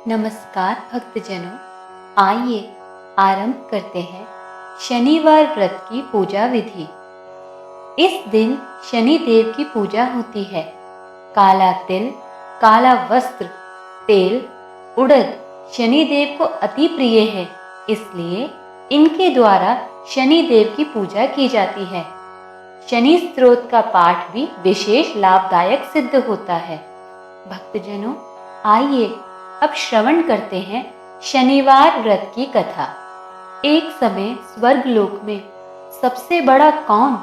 नमस्कार भक्तजनों, आइए आरंभ करते हैं शनिवार व्रत की पूजा विधि। इस दिन शनि देव की पूजा होती है। काला तिल, काला वस्त्र, तेल, उड़द शनि देव को अति प्रिय है, इसलिए इनके द्वारा शनि देव की पूजा की जाती है। शनि स्तोत्र का पाठ भी विशेष लाभदायक सिद्ध होता है। भक्तजनों, आइए अब श्रवण करते हैं शनिवार व्रत की कथा। एक समय स्वर्गलोक में सबसे बड़ा कौन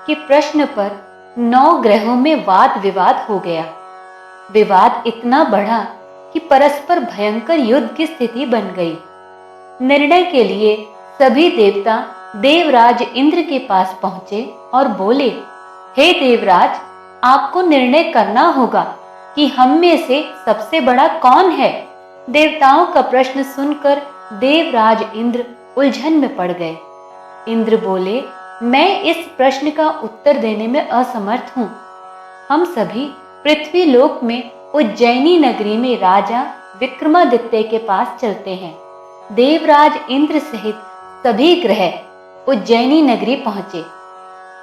के प्रश्न पर 9 ग्रहों में वाद विवाद हो गया। विवाद इतना बढ़ा कि परस्पर भयंकर युद्ध की स्थिति बन गई। निर्णय के लिए सभी देवता देवराज इंद्र के पास पहुंचे और बोले, हे देवराज, आपको निर्णय करना होगा कि हम में से सबसे बड़ा कौन है। देवताओं का प्रश्न सुनकर देवराज इंद्र उलझन में पड़ गए। इंद्र बोले, मैं इस प्रश्न का उत्तर देने में असमर्थ हूँ। हम सभी पृथ्वी लोक में उज्जैनी नगरी में राजा विक्रमादित्य के पास चलते हैं। देवराज इंद्र सहित सभी ग्रह उज्जैनी नगरी पहुंचे।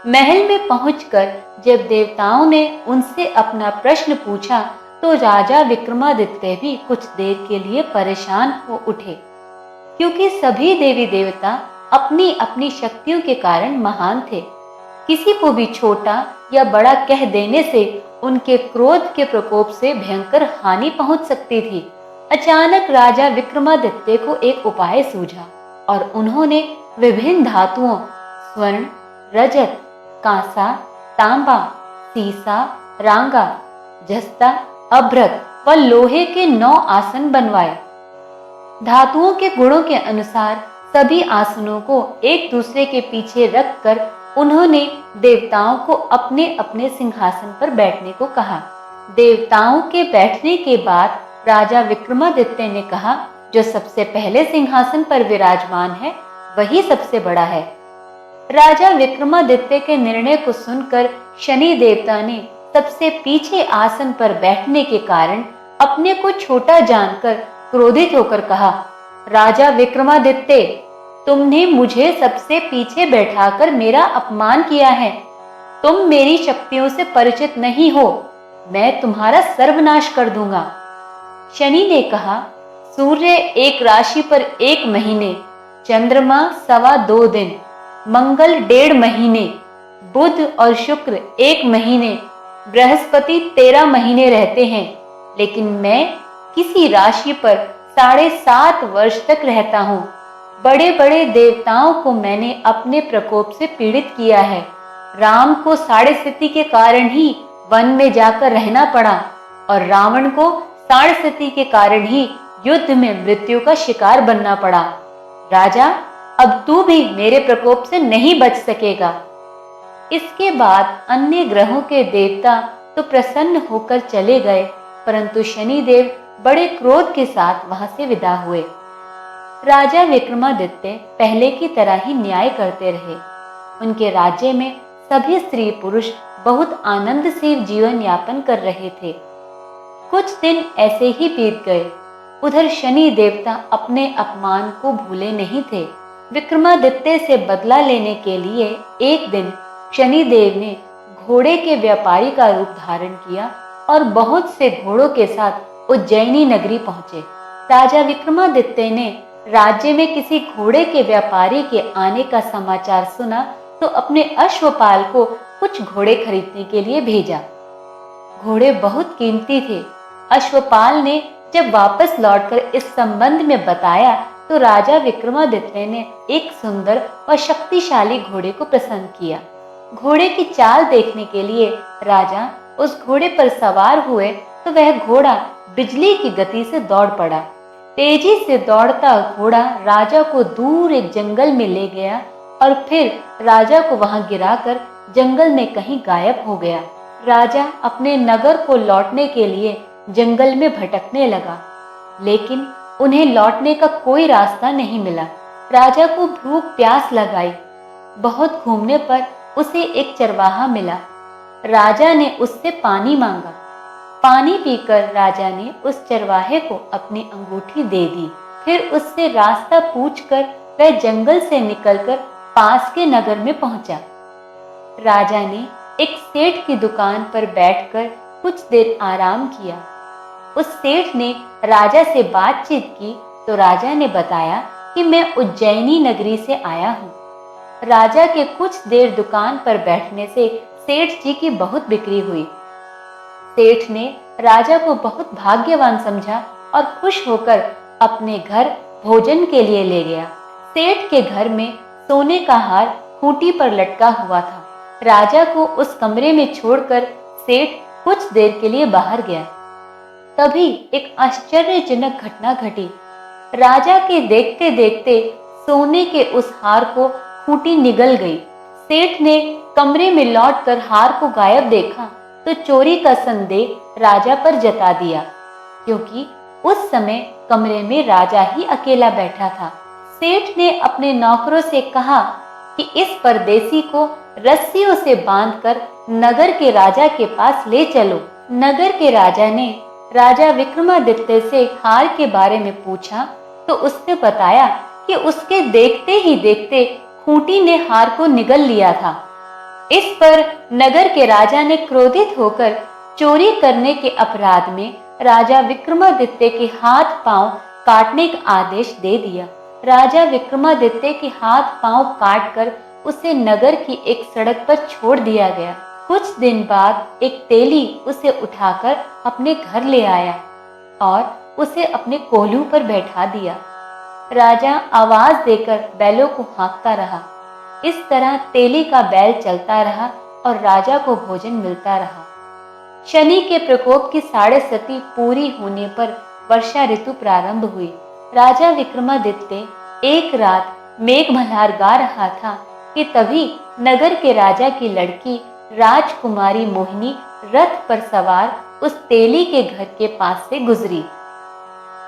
महल में पहुंचकर जब देवताओं ने उनसे अपना प्रश्न पूछा तो राजा विक्रमादित्य भी कुछ देर के लिए परेशान हो उठे, क्योंकि सभी देवी देवता अपनी अपनी शक्तियों के कारण महान थे। किसी को भी छोटा या बड़ा कह देने से उनके क्रोध के प्रकोप से भयंकर हानि पहुंच सकती थी। अचानक राजा विक्रमादित्य को एक उपाय सूझा और उन्होंने विभिन्न धातुओं स्वर्ण, रजत, कांसा, तांबा, सीसा, रांगा, जस्ता, अभ्रक व लोहे के 9 आसन बनवाए। धातुओं के गुणों के अनुसार सभी आसनों को एक दूसरे के पीछे रखकर उन्होंने देवताओं को अपने अपने सिंहासन पर बैठने को कहा। देवताओं के बैठने के बाद राजा विक्रमादित्य ने कहा, जो सबसे पहले सिंहासन पर विराजमान है वही सबसे बड़ा है। राजा विक्रमादित्य के निर्णय को सुनकर शनि देवता ने सबसे पीछे आसन पर बैठने के कारण अपने को छोटा जानकर क्रोधित होकर कहा, राजा विक्रमादित्य, तुमने मुझे सबसे पीछे बैठाकर मेरा अपमान किया है। तुम मेरी शक्तियों से परिचित नहीं हो। मैं तुम्हारा सर्वनाश कर दूंगा। शनि ने कहा, सूर्य एक राशि पर 1 महीने, चंद्रमा 2.25 दिन, मंगल 1.5 महीने, बुध और शुक्र 1 महीने, बृहस्पति 13 महीने रहते हैं, लेकिन मैं किसी राशि पर 7.5 वर्ष तक रहता हूँ। बड़े बड़े देवताओं को मैंने अपने प्रकोप से पीड़ित किया है। राम को साढ़े स्थिति के कारण ही वन में जाकर रहना पड़ा और रावण को साढ़े स्थिति के कारण ही युद्ध में मृत्यु का शिकार बनना पड़ा। राजा, अब तू भी मेरे प्रकोप से नहीं बच सकेगा। इसके बाद अन्य ग्रहों के देवता तो प्रसन्न होकर चले गए, परंतु शनि देव बड़े क्रोध के साथ वहां से विदा हुए। राजा विक्रमादित्य पहले की तरह ही न्याय करते रहे। उनके राज्य में सभी स्त्री पुरुष बहुत आनंद से जीवन यापन कर रहे थे। कुछ दिन ऐसे ही बीत गए। उधर शनि देवता अपने अपमान को भूले नहीं थे। विक्रमादित्य से बदला लेने के लिए एक दिन शनि देव ने घोड़े के व्यापारी का रूप धारण किया और बहुत से घोड़ों के साथ उज्जैनी नगरी पहुंचे। राजा विक्रमादित्य ने राज्य में किसी घोड़े के व्यापारी के आने का समाचार सुना तो अपने अश्वपाल को कुछ घोड़े खरीदने के लिए भेजा। घोड़े बहुत कीमती थे। अश्वपाल ने जब वापस लौटकर इस संबंध में बताया तो राजा विक्रमादित्य ने एक सुंदर और शक्तिशाली घोड़े को पसंद किया। घोड़े की चाल देखने के लिए राजा उस घोड़े पर सवार हुए तो वह घोड़ा बिजली की गति से दौड़ पड़ा। तेजी से दौड़ता घोड़ा राजा को दूर एक जंगल में ले गया और फिर राजा को वहां गिराकर जंगल में कहीं गायब हो गया। राजा अपने नगर को लौटने के लिए जंगल में भटकने लगा, लेकिन उन्हें लौटने का कोई रास्ता नहीं मिला। राजा को भूख प्यास लगाई। बहुत घूमने पर उसे एक चरवाहा मिला। राजा ने उससे पानी मांगा। पानी पीकर राजा ने उस चरवाहे को अपनी अंगूठी दे दी। फिर उससे रास्ता पूछकर वह जंगल से निकलकर पास के नगर में पहुंचा। राजा ने एक सेठ की दुकान पर बैठकर कुछ देर आराम किया। उस सेठ ने राजा से बातचीत की तो राजा ने बताया कि मैं उज्जैनी नगरी से आया हूँ। राजा के कुछ देर दुकान पर बैठने से सेठ जी की बहुत बिक्री हुई। सेठ ने राजा को बहुत भाग्यवान समझा और खुश होकर अपने घर भोजन के लिए ले गया। सेठ के घर में सोने का हार खूंटी पर लटका हुआ था। राजा को उस कमरे में छोड़कर सेठ कुछ देर के लिए बाहर गया। तभी एक आश्चर्यजनक घटना घटी। राजा के देखते देखते सोने के उस हार को खूंटी निगल गई। सेठ ने कमरे में लौटकर हार को गायब देखा तो चोरी का संदेह राजा पर जता दिया, क्योंकि उस समय कमरे में राजा ही अकेला बैठा था। सेठ ने अपने नौकरों से कहा कि इस परदेसी को रस्सियों से बांधकर नगर के राजा के पास ले चलो। नगर के राजा ने राजा विक्रमादित्य से हार के बारे में पूछा तो उसने बताया कि उसके देखते ही देखते खूंटी ने हार को निगल लिया था। इस पर नगर के राजा ने क्रोधित होकर चोरी करने के अपराध में राजा विक्रमादित्य के हाथ पांव काटने का आदेश दे दिया। राजा विक्रमादित्य के हाथ पांव काटकर उसे नगर की एक सड़क पर छोड़ दिया गया। कुछ दिन बाद एक तेली उसे उठाकर अपने घर ले आया और उसे अपने कोल्हू पर बैठा दिया। राजा आवाज देकर बैलों को हाँकता रहा। इस तरह तेली का बैल चलता रहा और राजा को भोजन मिलता रहा। शनि के प्रकोप की 7.5 पूरी होने पर वर्षा ऋतु प्रारंभ हुई। राजा विक्रमादित्य एक रात मेघमल्हार गा रहा था कि तभी नगर के राजा की लड़की राजकुमारी मोहिनी रथ पर सवार उस तेली के घर के पास से गुजरी।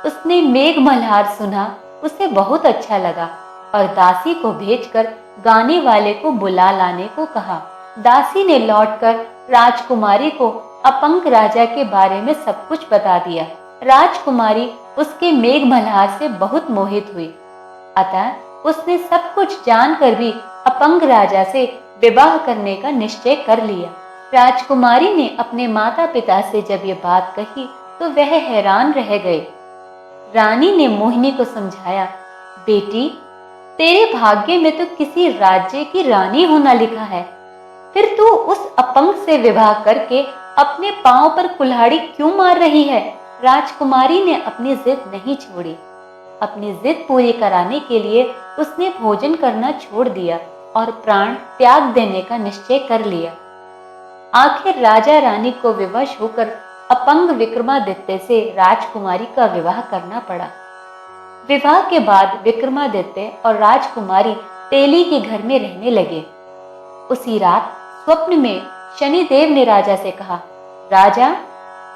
उसने मेघमल्हार सुना, उसे बहुत अच्छा लगा और दासी को भेजकर गाने वाले को बुला लाने को कहा। दासी ने लौटकर राजकुमारी को अपंग राजा के बारे में सब कुछ बता दिया। राजकुमारी उसके मेघमल्हार से बहुत मोहित हुई, अतः उसने सब कुछ जानकर भी अपंग राजा से विवाह करने का निश्चय कर लिया। राजकुमारी ने अपने माता पिता से जब ये बात कही तो वह हैरान रह गए। रानी ने मोहिनी को समझाया, बेटी, तेरे भाग्य में तो किसी राज्य की रानी होना लिखा है, फिर तू उस अपंग से विवाह करके अपने पांव पर कुल्हाड़ी क्यों मार रही है? राजकुमारी ने अपनी जिद नहीं छोड़ी। अपनी जिद पूरी कराने के लिए उसने भोजन करना छोड़ दिया और प्राण त्याग देने का निश्चय कर लिया। आखिर राजा रानी को विवश होकर अपंग विक्रमादित्य से राजकुमारी का विवाह करना पड़ा। विवाह के बाद विक्रमादित्य और राजकुमारी तेली के घर में रहने लगे। उसी रात स्वप्न में शनिदेव ने राजा से कहा, राजा,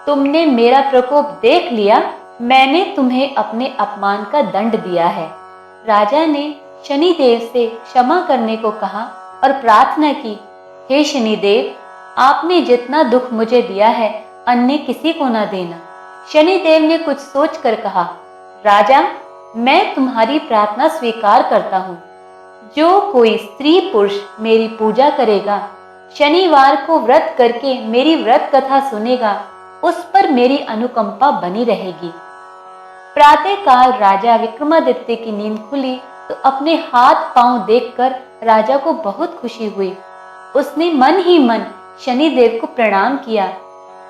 तुमने मेरा प्रकोप देख लिया, मैंने तुम्हें अपने अपमान का दंड दिया है। राजा ने शनिदेव से क्षमा करने को कहा और प्रार्थना की, हे शनिदेव, आपने जितना दुख मुझे दिया है अन्य किसी को न देना। शनिदेव ने कुछ सोचकर कहा, राजा, मैं तुम्हारी प्रार्थना स्वीकार करता हूँ। जो कोई स्त्री पुरुष मेरी पूजा करेगा, शनिवार को व्रत करके मेरी व्रत कथा सुनेगा, उस पर मेरी अनुकंपा बनी रहेगी। प्रातःकाल राजा विक्रमादित्य की नींद खुली तो अपने हाथ पांव देखकर राजा को बहुत खुशी हुई। उसने मन ही मन शनिदेव को प्रणाम किया।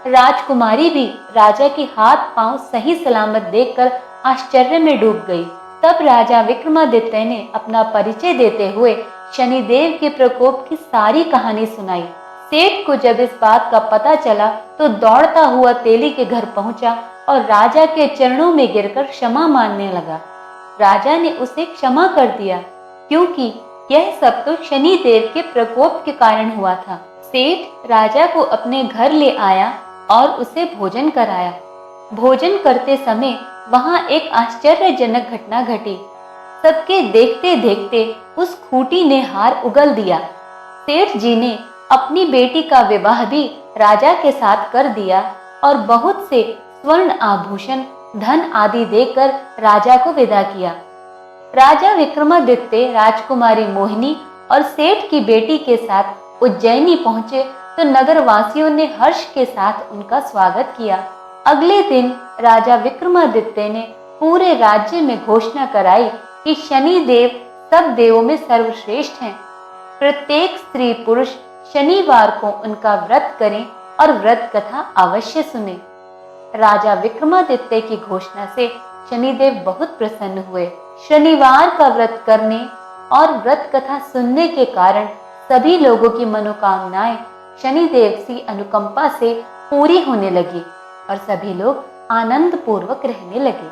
राजकुमारी भी राजा के हाथ पांव सही सलामत देखकर आश्चर्य में डूब गई। तब राजा विक्रमादित्य ने अपना परिचय देते हुए शनिदेव के प्रकोप की सारी कहानी सुनाई। सेठ को जब इस बात का पता चला तो दौड़ता हुआ तेली के घर पहुंचा और राजा के चरणों में गिरकर क्षमा मांगने लगा। राजा ने उसे क्षमा कर दिया, क्योंकि यह सब तो शनिदेव के प्रकोप के कारण हुआ था। सेठ राजा को अपने घर ले आया और उसे भोजन कराया। भोजन करते समय वहां एक आश्चर्यजनक घटना घटी। सबके देखते देखते उस खूंटी ने हार उगल दिया। सेठ जी ने अपनी बेटी का विवाह भी राजा के साथ कर दिया और बहुत से स्वर्ण आभूषण, धन आदि देकर राजा को विदा किया। राजा विक्रमादित्य राजकुमारी मोहिनी और सेठ की बेटी के साथ उज्जैनी पहुंचे तो नगर वासियों ने हर्ष के साथ उनका स्वागत किया। अगले दिन राजा विक्रमादित्य ने पूरे राज्य में घोषणा कराई कि शनि देव सब देवों में सर्वश्रेष्ठ हैं। प्रत्येक स्त्री पुरुष शनिवार को उनका व्रत करें और व्रत कथा अवश्य सुने। राजा विक्रमादित्य की घोषणा से शनिदेव बहुत प्रसन्न हुए। शनिवार का व्रत करने और व्रत कथा सुनने के कारण सभी लोगों की मनोकामनाएं शनिदेव की अनुकंपा से पूरी होने लगी और सभी लोग आनंद पूर्वक रहने लगे।